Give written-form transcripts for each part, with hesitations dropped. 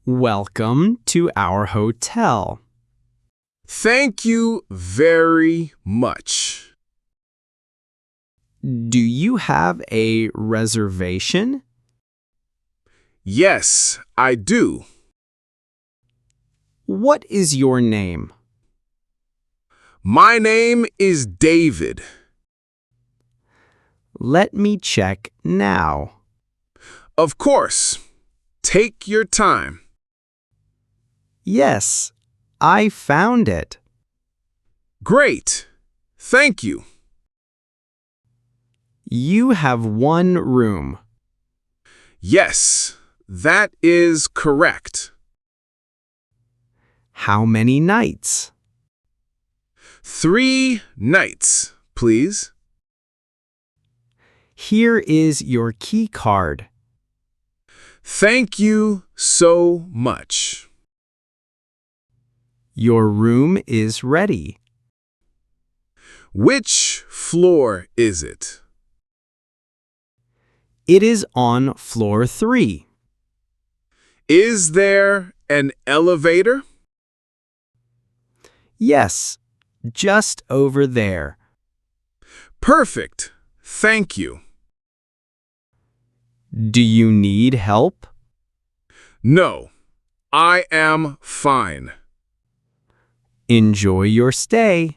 Welcome to our hotel. Thank you very much. Do you have a reservation? Yes, I do. What is your name? My name is David. Let me check now. Of course. Take your time. Yes, I found it. Great. Thank you. You have one room. Yes, that is correct. How many nights? 3 nights, please. Here is your key card. Thank you so much. Your room is ready. Which floor is it? It is on floor 3. Is there an elevator? Yes, just over there. Perfect. Thank you. Do you need help? No, I am fine. Enjoy your stay.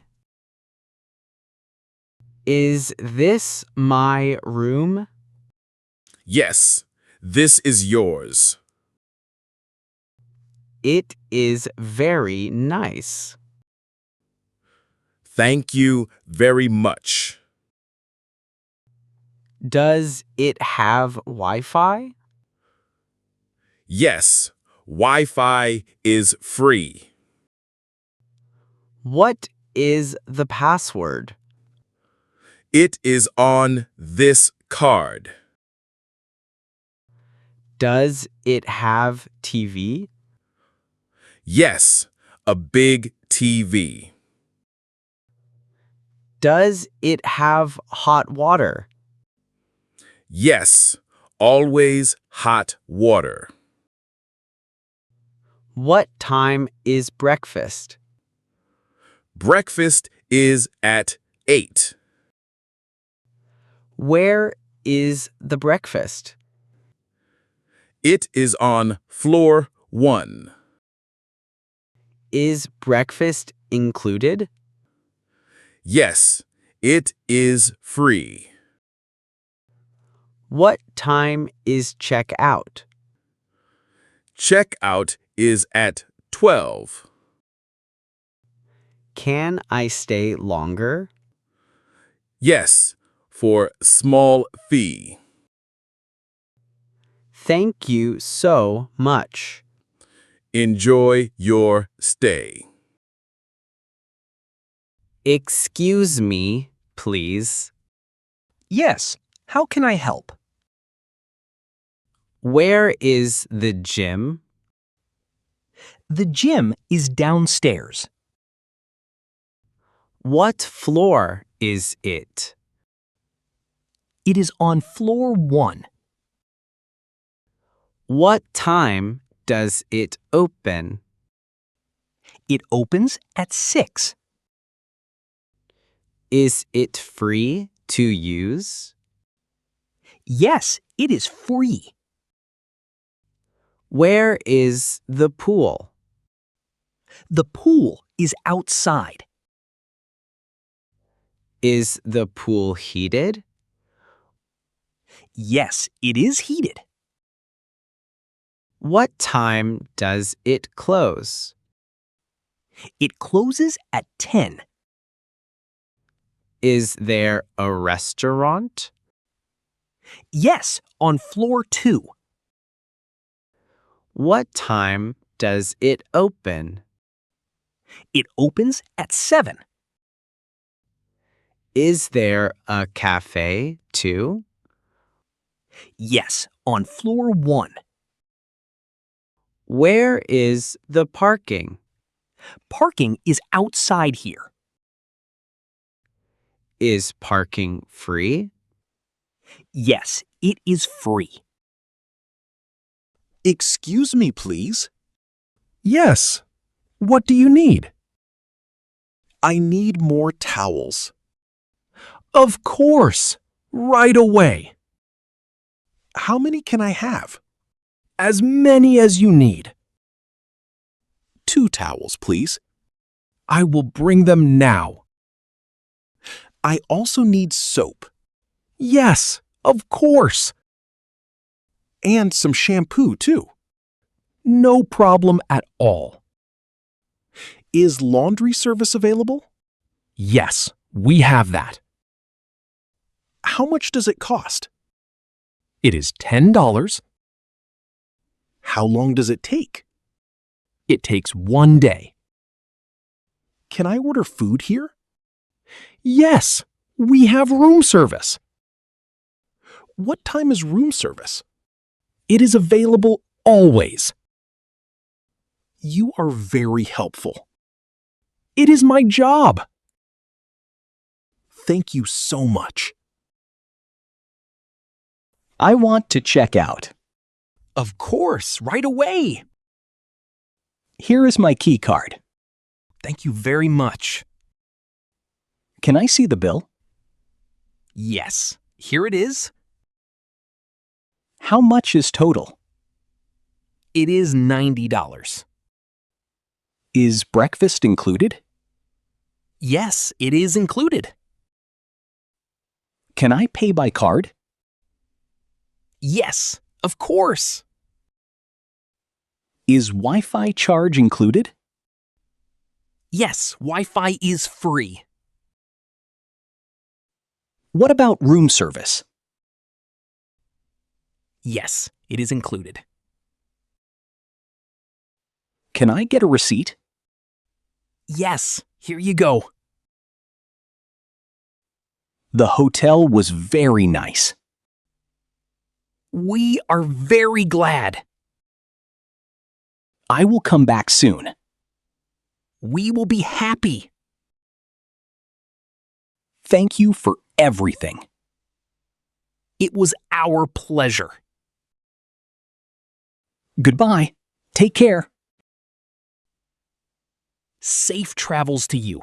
Is this my room? Yes, this is yours. It is very nice. Thank you very much. Does it have Wi-Fi? Yes, Wi-Fi is free. What is the password? It is on this card. Does it have TV? Yes, a big TV. Does it have hot water? Yes, always hot water. What time is breakfast? Breakfast is at 8. Where is the breakfast? It is on floor 1. Is breakfast included? Yes, it is free. What time is check-out? Checkout is at 12. Can I stay longer? Yes, for small fee. Thank you so much. Enjoy your stay. Excuse me, please. Yes, how can I help? Where is the gym? The gym is downstairs. What floor is it? It is on floor 1. What time does it open? It opens at 6. Is it free to use? Yes, it is free. Where is the pool? The pool is outside. Is the pool heated? Yes, it is heated. What time does it close? It closes at 10. Is there a restaurant? Yes, on floor 2. What time does it open? It opens at 7. Is there a cafe too? Yes, on floor 1. Where is the parking? Parking is outside here. Is parking free? Yes, it is free. Excuse me, please. Yes. What do you need? I need more towels. Of course. Right away. How many can I have? As many as you need. 2 towels, please. I will bring them now. I also need soap Yes, of course. and some shampoo, too. No problem at all. Is laundry service available? Yes, we have that. How much does it cost? It is $10. How long does it take? It takes 1 day. Can I order food here? Yes, we have room service. What time is room service? It is available always. You are very helpful. It is my job. Thank you so much. I want to check out. Of course, right away. Here is my key card. Thank you very much. Can I see the bill? Yes, here it is. How much is total? It is $90. Is breakfast included? Yes, it is included. Can I pay by card? Yes, of course. Is Wi-Fi charge included? Yes, Wi-Fi is free. What about room service? Yes, it is included. Can I get a receipt? Yes, here you go. The hotel was very nice. We are very glad. I will come back soon. We will be happy. Thank you for everything. It was our pleasure. Goodbye. Take care. Safe travels to you.